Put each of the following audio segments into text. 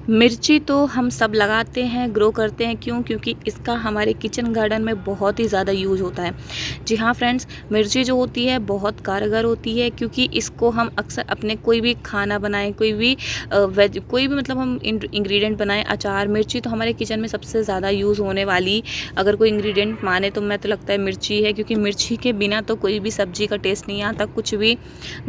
मिर्ची तो हम सब लगाते हैं, ग्रो करते हैं। क्यों? क्योंकि इसका हमारे किचन गार्डन में बहुत ही ज़्यादा यूज़ होता है। जी हाँ फ्रेंड्स, मिर्ची जो होती है बहुत कारगर होती है, क्योंकि इसको हम अक्सर अपने कोई भी खाना बनाएं, कोई भी वेज, कोई भी मतलब हम इंग्रेडिएंट बनाएं, अचार, मिर्ची तो हमारे किचन में सबसे ज़्यादा यूज़ होने वाली अगर कोई इंग्रेडिएंट माने तो मैं तो लगता है मिर्ची है। क्योंकि मिर्ची के बिना तो कोई भी सब्जी का टेस्ट नहीं आता, कुछ भी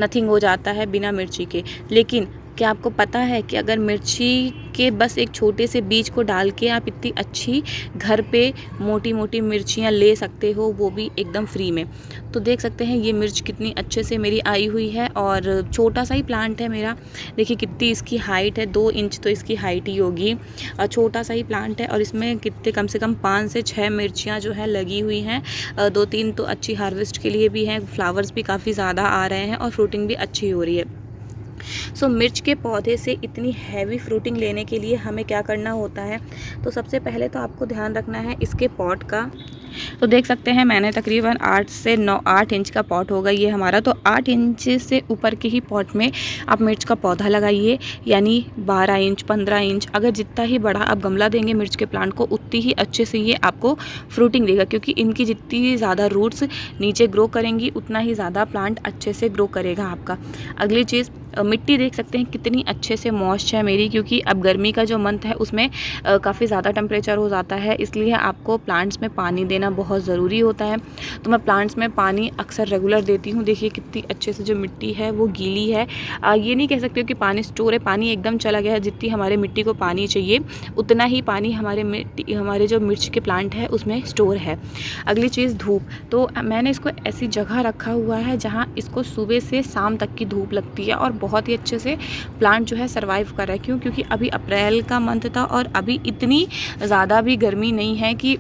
नथिंग हो जाता है बिना मिर्ची के। लेकिन क्या आपको पता है कि अगर मिर्ची के बस एक छोटे से बीज को डाल के आप इतनी अच्छी घर पे मोटी मोटी मिर्चियाँ ले सकते हो, वो भी एकदम फ्री में। तो देख सकते हैं ये मिर्च कितनी अच्छे से मेरी आई हुई है, और छोटा सा ही प्लांट है मेरा। देखिए कितनी इसकी हाइट है, 2 इंच तो इसकी हाइट ही होगी, और छोटा सा ही प्लांट है। और इसमें कितने कम से कम 5 से 6 मिर्चियाँ जो है लगी हुई हैं। 2-3 तो अच्छी हार्वेस्ट के लिए भी हैं, फ्लावर्स भी काफ़ी ज़्यादा आ रहे हैं और फ्रूटिंग भी अच्छी हो रही है। मिर्च के पौधे से इतनी हैवी फ्रूटिंग लेने के लिए हमें क्या करना होता है? तो सबसे पहले तो आपको ध्यान रखना है इसके पॉट का। तो देख सकते हैं मैंने तकरीबन 8 से 9 8 इंच का पॉट होगा ये हमारा। तो 8 इंच से ऊपर के ही पॉट में आप मिर्च का पौधा लगाइए, यानी 12 इंच 15 इंच, अगर जितना ही बड़ा आप गमला देंगे मिर्च के प्लांट को, उतनी ही अच्छे से ये आपको फ्रूटिंग देगा। क्योंकि इनकी जितनी ज़्यादा रूट्स नीचे ग्रो करेंगी, उतना ही ज़्यादा प्लांट अच्छे से ग्रो करेगा आपका। अगली चीज़, मिट्टी देख सकते हैं कितनी अच्छे से मॉइस्ट है मेरी, क्योंकि अब गर्मी का जो मंथ है उसमें काफ़ी ज़्यादा टेम्परेचर हो जाता है, इसलिए आपको प्लांट्स में पानी देना बहुत ज़रूरी होता है। तो मैं प्लांट्स में पानी अक्सर रेगुलर देती हूँ। देखिए कितनी अच्छे से जो मिट्टी है वो गीली है। ये नहीं कह सकते हो कि पानी स्टोर है, पानी एकदम चला गया है। जितनी हमारे मिट्टी को पानी चाहिए उतना ही पानी हमारे जो मिर्च के प्लांट है उसमें स्टोर है। अगली चीज़, धूप। तो मैंने इसको ऐसी जगह रखा हुआ है जहाँ इसको सुबह से शाम तक की धूप लगती है, और बहुत ही अच्छे से प्लांट जो है सर्वाइव कर रहा है। क्यों? क्योंकि अभी अप्रैल का मंथ था और अभी इतनी ज़्यादा भी गर्मी नहीं है कि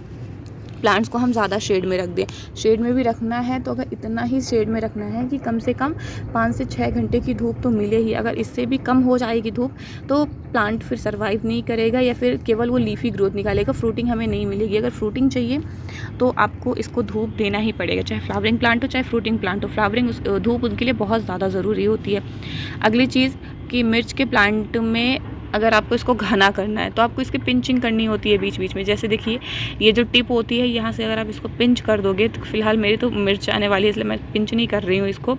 प्लांट्स को हम ज़्यादा शेड में रख दें। शेड में भी रखना है तो अगर इतना ही शेड में रखना है कि कम से कम 5 से 6 घंटे की धूप तो मिले ही। अगर इससे भी कम हो जाएगी धूप तो प्लांट फिर सर्वाइव नहीं करेगा, या फिर केवल वो लीफी ग्रोथ निकालेगा, फ्रूटिंग हमें नहीं मिलेगी। अगर फ्रूटिंग चाहिए तो आपको इसको धूप देना ही पड़ेगा, चाहे फ्लावरिंग प्लांट हो चाहे फ्रूटिंग प्लांट हो। फ्लावरिंग धूप उनके लिए बहुत ज़्यादा ज़रूरी होती है। अगली चीज़ कि मिर्च के प्लांट में अगर आपको इसको घना करना है तो आपको इसकी पिंचिंग करनी होती है बीच बीच में। जैसे देखिए ये जो टिप होती है, यहाँ से अगर आप इसको पिंच कर दोगे, तो फिलहाल मेरी तो मिर्च आने वाली है इसलिए मैं पिंच नहीं कर रही हूँ इसको।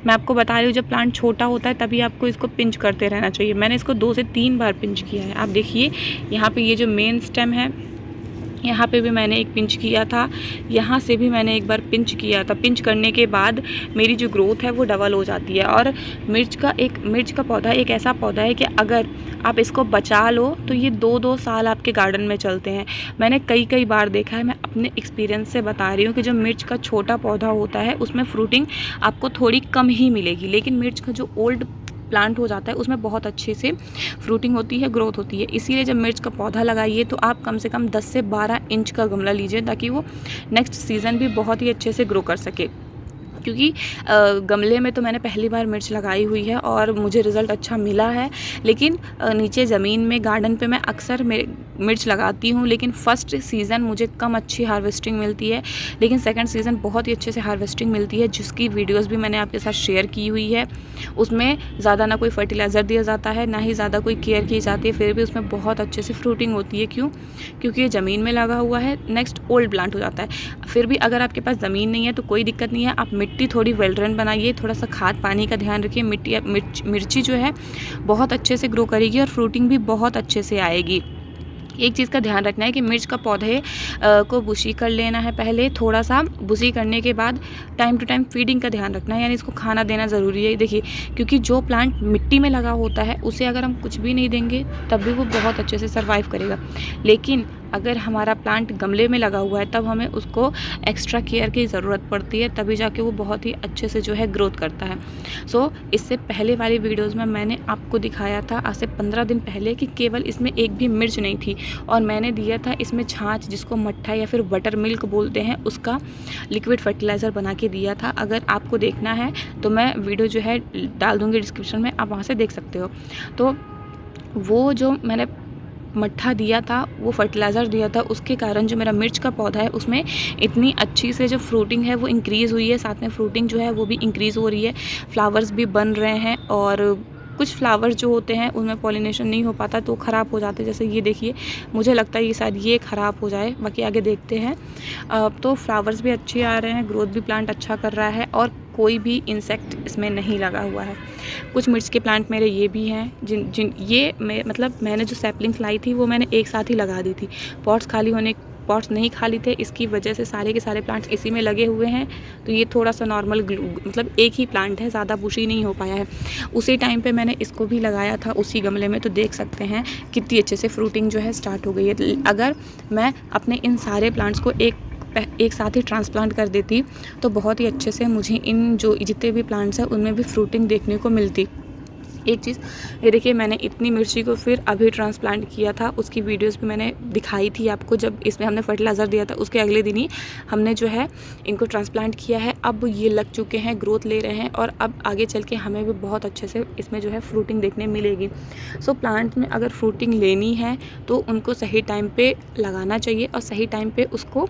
मैं आपको बता रही हूँ जब प्लांट छोटा होता है तभी आपको इसको पिंच करते रहना चाहिए। मैंने इसको 2 से 3 बार पिंच किया है। आप देखिए यहाँ पे ये जो मेन स्टेम है, यहाँ पे भी मैंने एक पिंच किया था, यहाँ से भी मैंने एक बार पिंच किया था। पिंच करने के बाद मेरी जो ग्रोथ है वो डबल हो जाती है। और मिर्च का पौधा एक ऐसा पौधा है कि अगर आप इसको बचा लो तो ये 2-2 साल आपके गार्डन में चलते हैं। मैंने कई बार देखा है, मैं अपने एक्सपीरियंस से बता रही हूँ कि जो मिर्च का छोटा पौधा होता है उसमें फ्रूटिंग आपको थोड़ी कम ही मिलेगी, लेकिन मिर्च का जो ओल्ड प्लांट हो जाता है उसमें बहुत अच्छे से फ्रूटिंग होती है, ग्रोथ होती है। इसीलिए जब मिर्च का पौधा लगाइए तो आप कम से कम 10 से 12 इंच का गमला लीजिए, ताकि वो नेक्स्ट सीज़न भी बहुत ही अच्छे से ग्रो कर सके। क्योंकि गमले में तो मैंने पहली बार मिर्च लगाई हुई है और मुझे रिज़ल्ट अच्छा मिला है, लेकिन नीचे ज़मीन में गार्डन पे मैं अक्सर मिर्च लगाती हूँ, लेकिन फर्स्ट सीज़न मुझे कम अच्छी हार्वेस्टिंग मिलती है, लेकिन सेकंड सीज़न बहुत ही अच्छे से हार्वेस्टिंग मिलती है, जिसकी वीडियोस भी मैंने आपके साथ शेयर की हुई है। उसमें ज़्यादा ना कोई फर्टिलाइज़र दिया जाता है, ना ही ज़्यादा कोई केयर की जाती है, फिर भी उसमें बहुत अच्छे से फ्रूटिंग होती है। क्यों? क्योंकि ये ज़मीन में लगा हुआ है, नेक्स्ट ओल्ड प्लांट हो जाता है। फिर भी अगर आपके पास ज़मीन नहीं है तो कोई दिक्कत नहीं है, आप मिट्टी थोड़ी वेल ड्रेन बनाइए, थोड़ा सा खाद पानी का ध्यान रखिए। मिर्ची जो है बहुत अच्छे से ग्रो करेगी और फ्रूटिंग भी बहुत अच्छे से आएगी। एक चीज़ का ध्यान रखना है कि मिर्च का पौधे को बुशी कर लेना है पहले, थोड़ा सा बुशी करने के बाद टाइम टू टाइम फीडिंग का ध्यान रखना है, यानी इसको खाना देना ज़रूरी है। देखिए क्योंकि जो प्लांट मिट्टी में लगा होता है उसे अगर हम कुछ भी नहीं देंगे तब भी वो बहुत अच्छे से सर्वाइव करेगा, लेकिन अगर हमारा प्लांट गमले में लगा हुआ है तब हमें उसको एक्स्ट्रा केयर की ज़रूरत पड़ती है, तभी जाके वो बहुत ही अच्छे से जो है ग्रोथ करता है। इससे पहले वाली वीडियोस में मैंने आपको दिखाया था आज से 15 दिन पहले कि केवल इसमें एक भी मिर्च नहीं थी, और मैंने दिया था इसमें छाछ, जिसको मट्ठा या फिर बटर मिल्क बोलते हैं, उसका लिक्विड फर्टिलाइज़र बना के दिया था। अगर आपको देखना है तो मैं वीडियो जो है डाल दूँगी डिस्क्रिप्शन में, आप वहाँ से देख सकते हो। तो वो जो मैंने मट्ठा दिया था, वो फर्टिलाइज़र दिया था, उसके कारण जो मेरा मिर्च का पौधा है उसमें इतनी अच्छी से जो फ्रूटिंग है वो इंक्रीज़ हुई है, साथ में फ्रूटिंग जो है वो भी इंक्रीज़ हो रही है, फ्लावर्स भी बन रहे हैं, और कुछ फ्लावर्स जो होते हैं उनमें पॉलिनेशन नहीं हो पाता तो ख़राब हो जाते हैं। जैसे ये देखिए, मुझे लगता है ये शायद ये ख़राब हो जाए, बाकी आगे देखते हैं। तो फ्लावर्स भी अच्छे आ रहे हैं, ग्रोथ भी प्लांट अच्छा कर रहा है और कोई भी इंसेक्ट इसमें नहीं लगा हुआ है। कुछ मिर्च के प्लांट मेरे ये भी हैं जिन ये मतलब मैंने जो सैपलिंग्स लाई थी वो मैंने एक साथ ही लगा दी थी। पॉट्स नहीं खाली थे, इसकी वजह से सारे के सारे प्लांट्स इसी में लगे हुए हैं। तो ये थोड़ा सा नॉर्मल मतलब एक ही प्लांट है, ज़्यादा बुशी नहीं हो पाया है। उसी टाइम पे मैंने इसको भी लगाया था उसी गमले में, तो देख सकते हैं कितनी अच्छे से फ्रूटिंग जो है स्टार्ट हो गई है। अगर मैं अपने इन सारे प्लांट्स को एक साथ ही ट्रांसप्लांट कर देती तो बहुत ही अच्छे से मुझे इन जो जितने भी प्लांट्स हैं उनमें भी फ्रूटिंग देखने को मिलती। एक चीज़ ये देखिए, मैंने इतनी मिर्ची को फिर अभी ट्रांसप्लांट किया था, उसकी वीडियोस भी मैंने दिखाई थी आपको। जब इसमें हमने फर्टिलाइज़र दिया था उसके अगले दिन ही हमने जो है इनको ट्रांसप्लांट किया है। अब ये लग चुके हैं, ग्रोथ ले रहे हैं और अब आगे चल के हमें भी बहुत अच्छे से इसमें जो है फ्रूटिंग देखने मिलेगी। सो प्लांट में अगर फ्रूटिंग लेनी है तो उनको सही टाइम पर लगाना चाहिए और सही टाइम पर उसको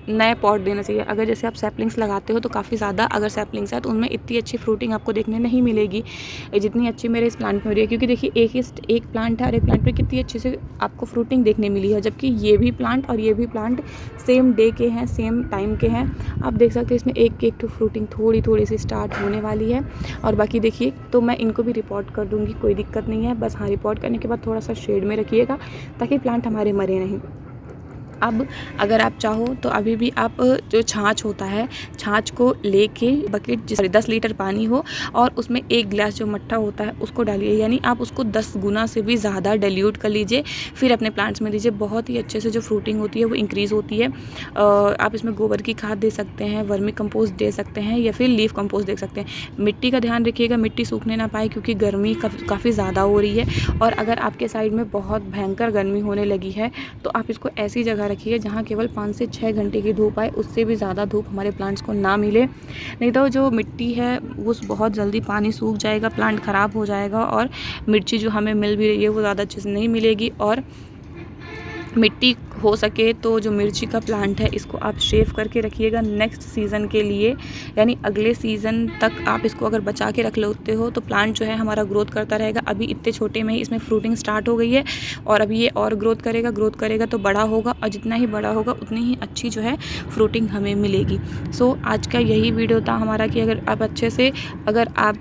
नया पॉट देना चाहिए। अगर जैसे आप सैपलिंग्स लगाते हो तो काफ़ी ज़्यादा अगर सैपलिंग्स है तो उनमें इतनी अच्छी फ्रूटिंग आपको देखने नहीं मिलेगी जितनी अच्छी मेरे इस प्लांट में हो रही है। क्योंकि देखिए एक प्लांट है और एक प्लांट पे कितनी अच्छे से आपको फ्रूटिंग देखने मिली है, जबकि ये भी प्लांट और ये भी प्लांट सेम डे के हैं, सेम टाइम के हैं। आप देख सकते हैं इसमें एक तो फ्रूटिंग थोड़ी सी स्टार्ट होने वाली है और बाकी देखिए, तो मैं इनको भी रिपोर्ट कर दूँगी, कोई दिक्कत नहीं है। बस हाँ, रिपोर्ट करने के बाद थोड़ा सा शेड में रखिएगा ताकि प्लांट हमारे मरे नहीं। अब अगर आप चाहो तो अभी भी आप जो छाछ होता है, छाछ को लेके बकेट जिसमें 10 लीटर पानी हो और उसमें 1 गिलास जो मट्ठा होता है उसको डालिए, यानी आप उसको 10 गुना से भी ज़्यादा डाइल्यूट कर लीजिए, फिर अपने प्लांट्स में दीजिए। बहुत ही अच्छे से जो फ्रूटिंग होती है वो इंक्रीज़ होती है। आप इसमें गोबर की खाद दे सकते हैं, वर्मी कंपोस्ट दे सकते हैं या फिर लीफ कंपोस्ट दे सकते हैं। मिट्टी का ध्यान रखिएगा, मिट्टी सूखने ना पाए क्योंकि गर्मी काफ़ी ज़्यादा हो रही है और अगर आपके साइड में बहुत भयंकर गर्मी होने लगी है तो आप इसको ऐसी जगह रखिए जहाँ केवल 5 से 6 घंटे की धूप आए, उससे भी ज़्यादा धूप हमारे प्लांट्स को ना मिले। नहीं तो जो मिट्टी है वो बहुत जल्दी पानी सूख जाएगा, प्लांट ख़राब हो जाएगा और मिर्ची जो हमें मिल भी रही है वो ज़्यादा अच्छे से नहीं मिलेगी। और मिट्टी हो सके तो जो मिर्ची का प्लांट है इसको आप शेव करके रखिएगा नेक्स्ट सीज़न के लिए, यानी अगले सीज़न तक आप इसको अगर बचा के रख लेते हो तो प्लांट जो है हमारा ग्रोथ करता रहेगा। अभी इतने छोटे में ही इसमें फ्रूटिंग स्टार्ट हो गई है और अभी ये और ग्रोथ करेगा तो बड़ा होगा और जितना ही बड़ा होगा उतनी ही अच्छी जो है फ्रूटिंग हमें मिलेगी। सो आज का यही वीडियो था हमारा कि अगर आप अच्छे से अगर आप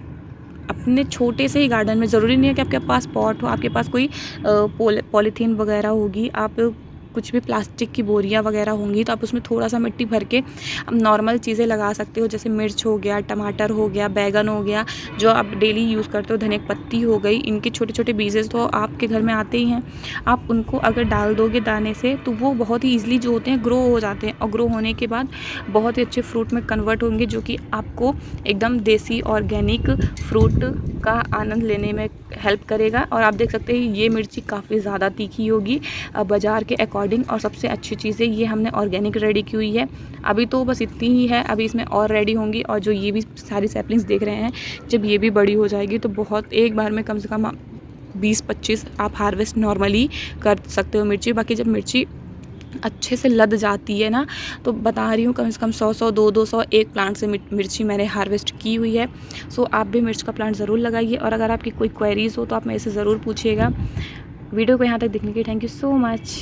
अपने छोटे से ही गार्डन में, ज़रूरी नहीं है कि आपके पास पॉट हो, आपके पास कोई पॉलीथीन वगैरह होगी, आप कुछ भी प्लास्टिक की बोरियां वगैरह होंगी तो आप उसमें थोड़ा सा मिट्टी भर के नॉर्मल चीज़ें लगा सकते हो। जैसे मिर्च हो गया, टमाटर हो गया, बैगन हो गया, जो आप डेली यूज़ करते हो, धनिया पत्ती हो गई, इनके छोटे छोटे बीजेस तो आपके घर में आते ही हैं। आप उनको अगर डाल दोगे दाने से तो वो बहुत ही ईजिली जो होते हैं ग्रो हो जाते हैं और ग्रो होने के बाद बहुत ही अच्छे फ्रूट में कन्वर्ट होंगे, जो कि आपको एकदम देसी ऑर्गेनिक फ्रूट का आनंद लेने में हेल्प करेगा। और आप देख सकते हैं ये मिर्ची काफ़ी ज़्यादा तीखी होगी बाज़ार के अकॉर्डिंग, और सबसे अच्छी चीज़ है ये हमने ऑर्गेनिक रेडी की हुई है। अभी तो बस इतनी ही है, अभी इसमें और रेडी होंगी और जो ये भी सारी सैपलिंग्स देख रहे हैं, जब ये भी बड़ी हो जाएगी तो बहुत एक बार में कम से कम 20-25 आप हार्वेस्ट नॉर्मली कर सकते हो मिर्ची। बाकी जब मिर्ची अच्छे से लद जाती है ना, तो बता रही हूँ कम से कम 100-100, 200-200 एक प्लांट से मिर्ची मैंने हार्वेस्ट की हुई है। सो आप भी मिर्च का प्लांट ज़रूर लगाइए और अगर आपकी कोई क्वेरीज़ हो तो आप मेरे से ज़रूर पूछिएगा। वीडियो को यहाँ तक देखने के लिए थैंक यू सो मच।